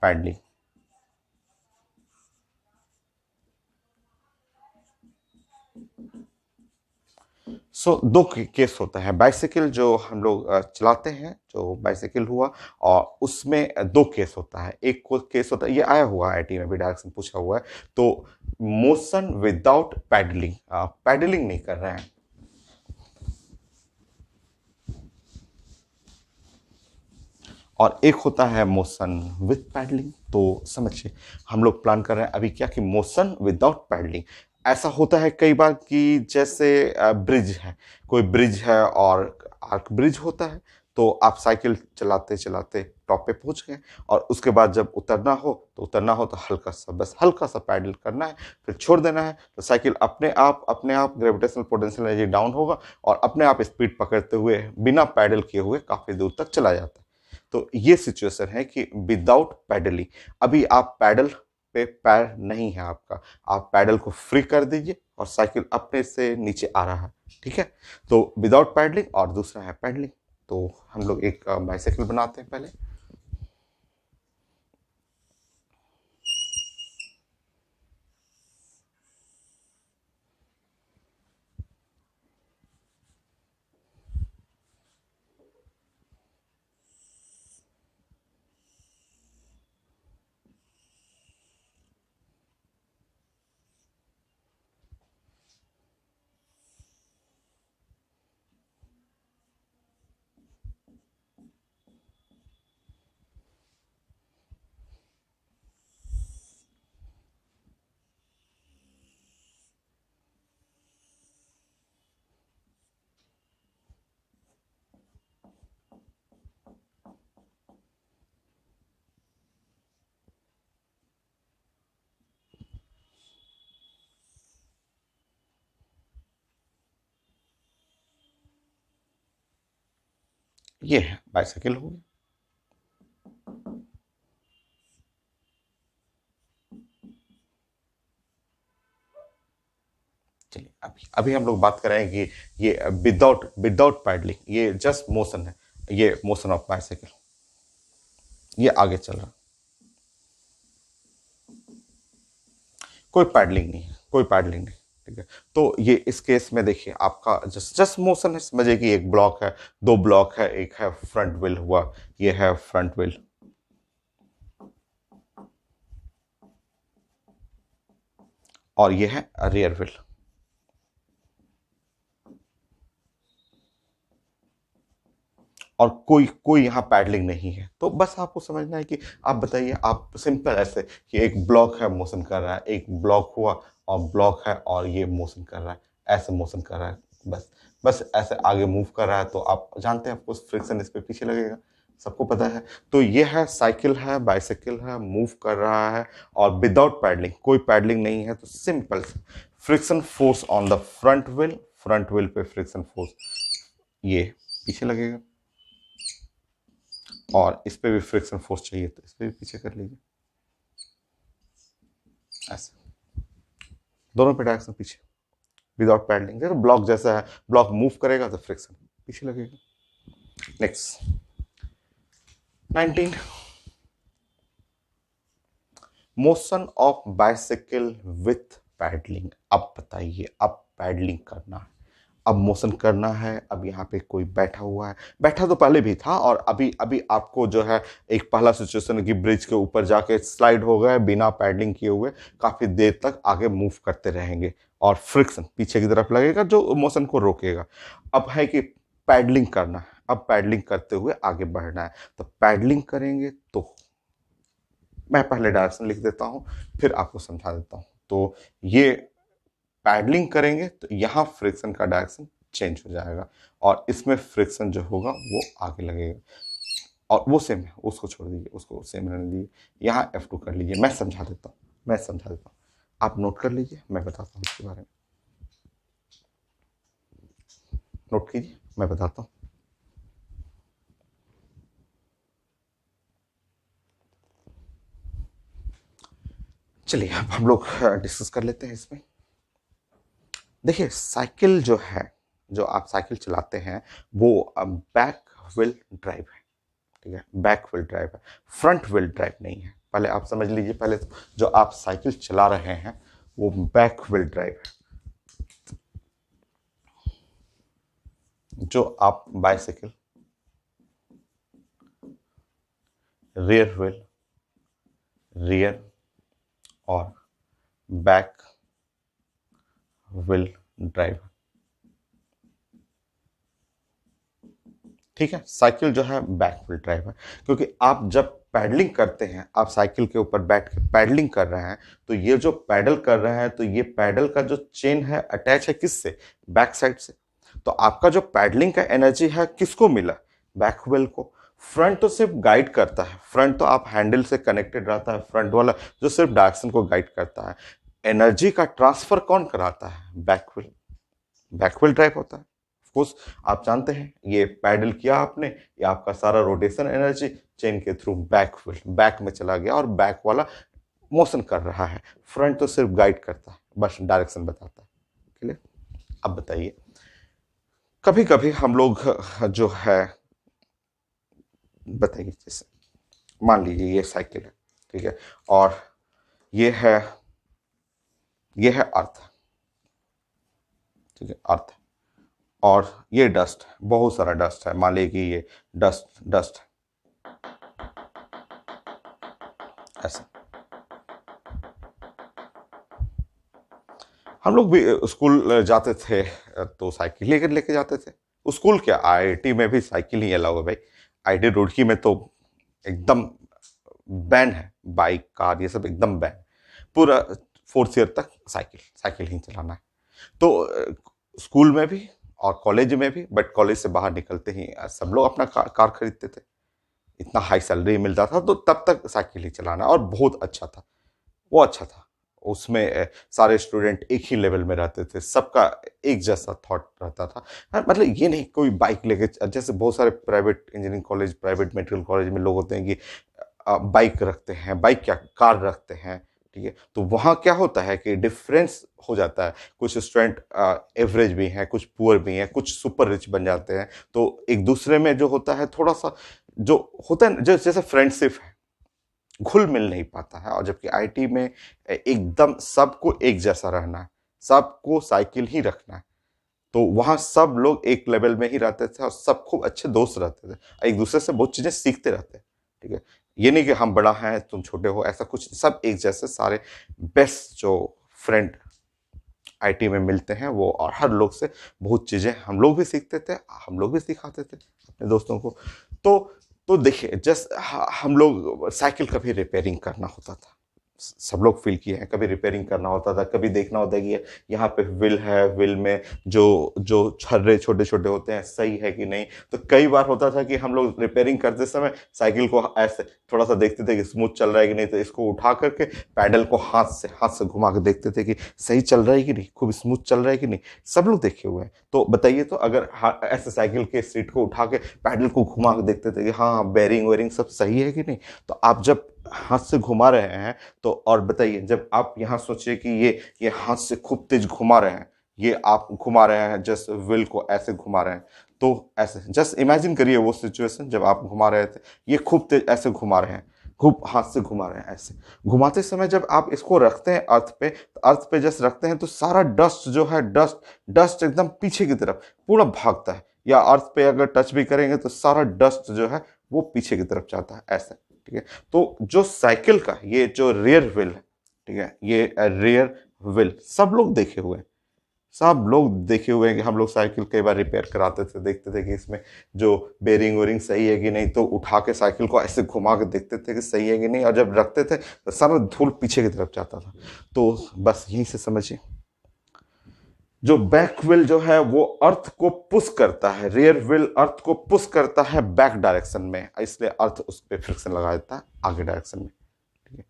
पैडलिंग, सो दो केस होता है, बाइसिकल जो हम लोग चलाते हैं, जो बाइसिकल हुआ, और उसमें दो केस होता है। एक केस होता है, ये आया हुआ है आईटी में भी, डायरेक्शन पूछा हुआ है, तो मोशन विदाउट पैडलिंग, पैडलिंग नहीं कर रहे हैं, और एक होता है मोशन विथ पैडलिंग। तो समझिए हम लोग प्लान कर रहे हैं अभी क्या कि मोशन विदाउट पैडलिंग। ऐसा होता है कई बार कि जैसे ब्रिज है, कोई ब्रिज है और आर्क ब्रिज होता है, तो आप साइकिल चलाते चलाते टॉप पे पहुंच गए, और उसके बाद जब उतरना हो तो हल्का सा, बस हल्का सा पैडल करना है, फिर छोड़ देना है, तो साइकिल अपने आप ग्रेविटेशनल पोटेंशियल एनर्जी डाउन होगा और अपने आप स्पीड पकड़ते हुए बिना पैडल किए हुए काफी दूर तक चला जाता है। तो ये सिचुएशन है कि विदाउट पैडलिंग, अभी आप पैडल पे पैर नहीं है आपका, आप पैडल को फ्री कर दीजिए और साइकिल अपने से नीचे आ रहा है। ठीक है, तो विदाउट पैडलिंग और दूसरा है पैडलिंग। तो हम लोग एक बाइसाइकिल बनाते हैं पहले। ये है बाइसाइकिल हो गया। चलिए अभी अभी हम लोग बात करेंगे कि ये विदाउट विदाउट पैडलिंग, ये जस्ट मोशन है, ये मोशन ऑफ बाइसाइकिल, ये आगे चल रहा, कोई पैडलिंग नहीं है, कोई पैडलिंग नहीं। ठीक है, तो ये इस केस में देखिए आपका जस्ट जस्ट मोशन है, समझिए कि एक ब्लॉक है, दो ब्लॉक है, एक है फ्रंट व्हील हुआ, ये है फ्रंट व्हील, और ये है रियर व्हील। और कोई कोई यहाँ पैडलिंग नहीं है। तो बस आपको समझना है कि आप बताइए, आप सिंपल ऐसे कि एक ब्लॉक है मोशन कर रहा है, एक ब्लॉक हुआ और ब्लॉक है और ये मोशन कर रहा है, ऐसे मोशन कर रहा है, बस बस ऐसे आगे मूव कर रहा है, तो आप जानते हैं आपको फ्रिक्शन इस पे पीछे लगेगा, सबको पता है। तो ये है साइकिल है, बाइसाइकिल है, मूव कर रहा है और विदाउट पैडलिंग, कोई पैडलिंग नहीं है, तो simple friction force on the front wheel पे फ्रिक्शन फोर्स ये पीछे लगेगा, और इस पे भी फ्रिक्शन फोर्स चाहिए तो इस पे भी पीछे कर लीजिए, ऐसे दोनों पे डायरेक्शन पीछे विदाउट पैडलिंग। देखो ब्लॉक जैसा है, ब्लॉक मूव करेगा तो फ्रिक्शन पीछे लगेगा। Next 19, motion of bicycle with pedalling. अब बताइए, अब पैडलिंग करना है, अब मोशन करना है, अब यहाँ पे कोई बैठा हुआ है, बैठा तो पहले भी था, और अभी अभी आपको जो है एक पहला सिचुएशन की ब्रिज के ऊपर जाके स्लाइड हो गए बिना पैडलिंग किए हुए, काफी देर तक आगे मूव करते रहेंगे और फ्रिक्शन पीछे की तरफ लगेगा जो मोशन को रोकेगा। अब है कि पैडलिंग करना है, अब पैडलिंग करते हुए आगे बढ़ना है, तो पैडलिंग करेंगे तो मैं पहले डायरेक्शन लिख देता हूं, फिर आपको समझा देता हूं। तो ये पैडलिंग करेंगे तो यहाँ फ्रिक्शन का डायरेक्शन चेंज हो जाएगा, और इसमें फ्रिक्शन जो होगा वो आगे लगेगा, और वो सेम है, उसको छोड़ दीजिए, उसको सेम रहने दीजिए। यहाँ F2 कर लीजिए, मैं समझा देता हूँ, मैं समझा देता हूँ, आप नोट कर लीजिए, मैं बताता हूँ इसके बारे में। नोट कीजिए, मैं बताता हूँ। चलिए अब हम लोग डिस्कस कर लेते हैं इसमें। देखिए साइकिल जो है, जो आप साइकिल चलाते हैं वो बैक व्हील ड्राइव है। ठीक है, बैक व्हील ड्राइव है, फ्रंट व्हील ड्राइव नहीं है। पहले आप समझ लीजिए, पहले तो जो आप साइकिल चला रहे हैं वो बैक व्हील ड्राइव है, जो आप बाइसाइकिल रियर व्हील, रियर और बैक व्हील ड्राइव। ठीक है, साइकिल जो है बैक व्हील ड्राइव है, क्योंकि आप जब पैडलिंग करते हैं, आप साइकिल के ऊपर बैठ के पैडलिंग कर रहे हैं, तो ये जो पैडल कर रहे हैं, तो ये पैडल का जो चेन है अटैच है किससे, बैक साइड से। तो आपका जो पैडलिंग का एनर्जी है किसको मिला, बैक व्हील को। फ्रंट तो सिर्फ गाइड करता है, फ्रंट तो आप हैंडल से कनेक्टेड रहता है, फ्रंट वाला जो सिर्फ डायरेक्शन को गाइड करता है। एनर्जी का ट्रांसफर कौन कराता है? Back wheel. Back wheel drive होता है। कोर्स आप जानते हैं, ये पैडल किया आपने, ये आपका सारा रोटेशन एनर्जी चेन के थ्रू बैक व्हील, बैक में चला गया और बैक वाला मोशन कर रहा है। फ्रंट तो सिर्फ गाइड करता है, बस डायरेक्शन बताता है। क्लियर? अब बताइए, कभी कभी हम लोग जो है, बताइए, जैसे मान लीजिए ये साइकिल है, ठीक है, और ये है, ये है अर्थ, ठीक है, अर्थ, और ये डस्ट है, बहुत सारा डस्ट है, मान लीजिए कि ये डस्ट डस्ट ऐसा। हम लोग भी स्कूल जाते थे तो साइकिल लेकर लेके जाते थे। स्कूल क्या, आईआईटी में भी साइकिल ही अलाउ है भाई। आईआईटी रुड़की में तो एकदम बैन है, बाइक कार ये सब एकदम बैन। पूरा फोर्थ ईयर तक साइकिल साइकिल ही चलाना है। तो स्कूल में भी और कॉलेज में भी, बट कॉलेज से बाहर निकलते ही सब लोग अपना कार खरीदते थे। इतना हाई सैलरी मिलता था तो तब तक साइकिल ही चलाना, और बहुत अच्छा था, वो अच्छा था। उसमें सारे स्टूडेंट एक ही लेवल में रहते थे, सबका एक जैसा थॉट रहता था। हाँ, मतलब ये नहीं कोई बाइक लेके, जैसे बहुत सारे private engineering college, private medical college में लोग होते हैं कि बाइक रखते हैं, बाइक क्या कार रखते हैं, ठीक है। तो वहाँ क्या होता है कि डिफरेंस हो जाता है। कुछ स्टूडेंट एवरेज भी हैं, कुछ पुअर भी हैं, कुछ सुपर रिच बन जाते हैं। तो एक दूसरे में जो होता है थोड़ा सा, जो होता है जो जैसे फ्रेंडशिप है, घुल मिल नहीं पाता है। और जबकि आईटी में एकदम सबको एक जैसा रहना है, सबको साइकिल ही रखना है। तो वहां सब लोग एक लेवल में ही रहते थे और सब खूब अच्छे दोस्त रहते थे, एक दूसरे से बहुत चीजें सीखते रहते हैं, ठीक है। ये नहीं कि हम बड़ा हैं तुम छोटे हो, ऐसा कुछ, सब एक जैसे सारे बेस्ट जो फ्रेंड आईटी में मिलते हैं वो, और हर लोग से बहुत चीजें हम लोग भी सीखते थे, हम लोग भी सिखाते थे अपने दोस्तों को। तो तो देखिए, जस्ट हम लोग साइकिल कभी रिपेयरिंग करना होता था, सब लोग फील किए हैं, कभी रिपेयरिंग करना होता था, कभी देखना होता है कि यहाँ पे व्हील है, व्हील में जो जो छर्रे छोटे छोटे होते हैं सही है कि नहीं। तो कई बार होता था कि हम लोग रिपेयरिंग करते समय साइकिल को ऐसे थोड़ा सा देखते थे कि स्मूथ चल रहा है कि नहीं, तो इसको उठा करके पैडल को हाथ से घुमा के देखते थे कि सही चल रहा है कि नहीं, खूब स्मूथ चल रहा है कि नहीं। सब लोग देखे हुए हैं। तो बताइए, तो अगर ऐसे साइकिल के सीट को उठा के पैडल को घुमा के देखते थे कि हाँ बेरिंग वेरिंग सब सही है कि नहीं, तो आप जब हाथ से घुमा रहे हैं, तो और बताइए, जब आप यहाँ सोचिए कि ये हाथ से खूब तेज घुमा रहे हैं, ये आप घुमा रहे हैं, जस्ट व्हील को ऐसे घुमा रहे हैं, तो ऐसे जस्ट इमेजिन करिए वो सिचुएशन जब आप घुमा रहे थे, ये खूब तेज ऐसे घुमा रहे हैं, खूब हाथ से घुमा रहे हैं। ऐसे घुमाते समय जब आप इसको रखते हैं अर्थ पे, तो अर्थ पे जस्ट रखते हैं तो सारा डस्ट जो है, डस्ट डस्ट एकदम पीछे की तरफ पूरा भागता है। या अर्थ पे अगर टच भी करेंगे तो सारा डस्ट जो है वो पीछे की तरफ जाता है, ऐसे, ठीक है। तो जो साइकिल का ये जो रियर व्हील है, ठीक है, ये रियर व्हील सब लोग देखे हुए हैं, सब लोग देखे हुए हैं कि हम लोग साइकिल कई बार रिपेयर कराते थे, देखते थे कि इसमें जो बेरिंग वेरिंग सही है कि नहीं, तो उठा के साइकिल को ऐसे घुमा के देखते थे कि सही है कि नहीं, और जब रखते थे तो सारा धूल पीछे की तरफ जाता था। तो बस यहीं से समझिए, जो बैक व्हील जो है वो अर्थ को पुश करता है, रियर व्हील अर्थ को पुश करता है बैक डायरेक्शन में, इसलिए अर्थ उस पर फ्रिक्शन लगा देता है आगे डायरेक्शन में, ठीक है।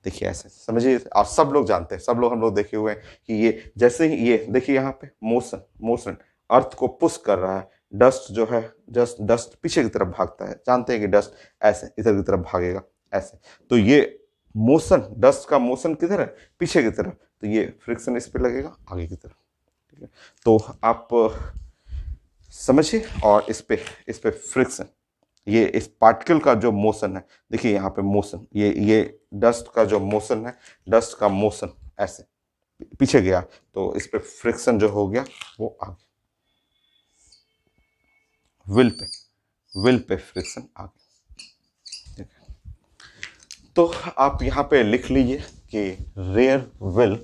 देखिए ऐसे समझिए, और सब लोग जानते हैं, सब लोग हम लोग देखे हुए हैं कि ये जैसे ही ये देखिए यहाँ पे मोशन मोशन अर्थ को पुश कर रहा है, डस्ट जो है, जस्ट डस्ट पीछे की तरफ भागता है, जानते हैं कि डस्ट ऐसे इधर की तरफ भागेगा ऐसे। तो ये मोशन, डस्ट का मोशन किधर है, पीछे की तरफ, तो ये फ्रिक्शन इस पे लगेगा आगे की तरफ, ठीक है। तो आप समझिए, और इस पे फ्रिक्शन, ये इस पार्टिकल का जो मोशन है, देखिए यहाँ पे मोशन, ये डस्ट का जो मोशन है, डस्ट का मोशन ऐसे पीछे गया, तो इस पे फ्रिक्शन जो हो गया वो आगे, व्हील पे फ्रिक्शन आगे, ठीक है। तो आप यहाँ पे लिख लीजिए कि rear wheel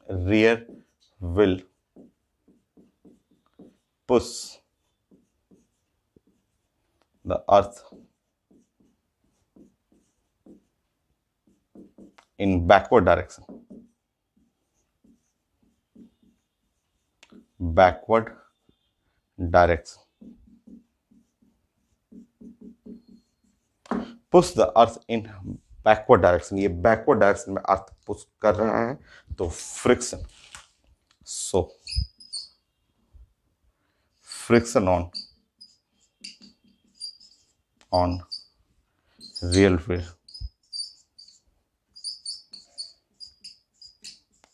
rear will push the earth in backward direction. Backward direction. Push the earth in backward direction. ये backward direction में अर्थ पुश कर रहा है तो friction. So friction on real wheel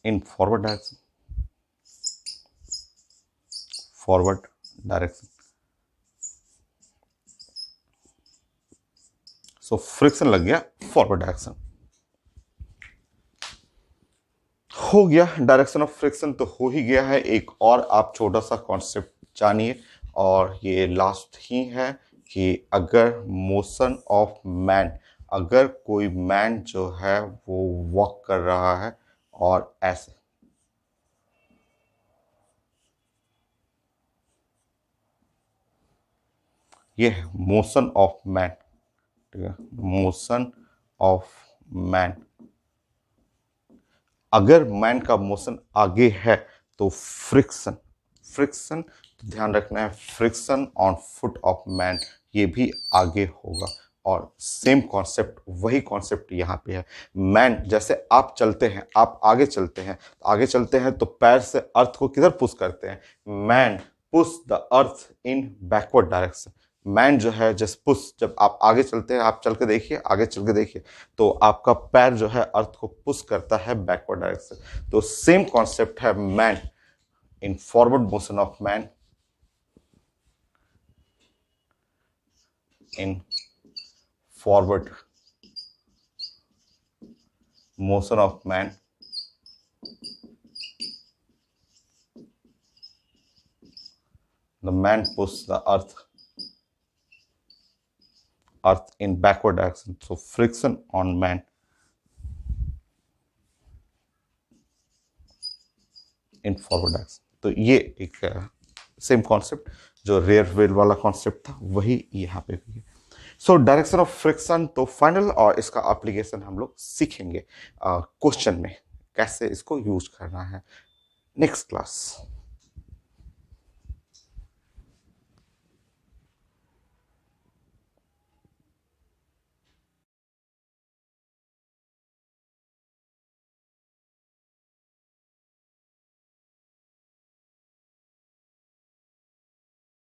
in forward direction. Forward direction. So friction लग गया forward direction. हो गया डायरेक्शन ऑफ फ्रिक्शन तो हो ही गया है. एक और आप छोटा सा कॉन्सेप्ट जानिए और ये लास्ट ही है कि अगर मोशन ऑफ मैन, अगर कोई मैन जो है वो वॉक कर रहा है और ऐसे, ये है मोशन ऑफ मैन. ठीक है, मोशन ऑफ मैन. अगर मैन का मोशन आगे है तो फ्रिक्शन, फ्रिक्शन ध्यान रखना है, friction on foot of man ये भी आगे होगा. और सेम कॉन्सेप्ट, वही कॉन्सेप्ट यहाँ पे है. मैन जैसे आप चलते हैं, आप आगे चलते हैं, आगे चलते हैं तो पैर से अर्थ को किधर पुश करते हैं? Man push the earth in backward direction. Man जो है जस्ट पुश, जब आप आगे चलते हैं, आप चल के देखिए, आगे चल के देखिए तो आपका पैर जो है अर्थ को पुश करता है बैकवर्ड डायरेक्शन. तो सेम कॉन्सेप्ट है man in forward motion of man, in forward motion of man, the man push the earth in backward direction. So friction on man in forward direction. तो ये एक same concept जो rear wheel वाला concept था वही यहाँ पे भी है. सो डायरेक्शन ऑफ फ्रिक्शन तो फाइनल, और इसका एप्लीकेशन हम लोग सीखेंगे क्वेश्चन में कैसे इसको यूज करना है नेक्स्ट क्लास.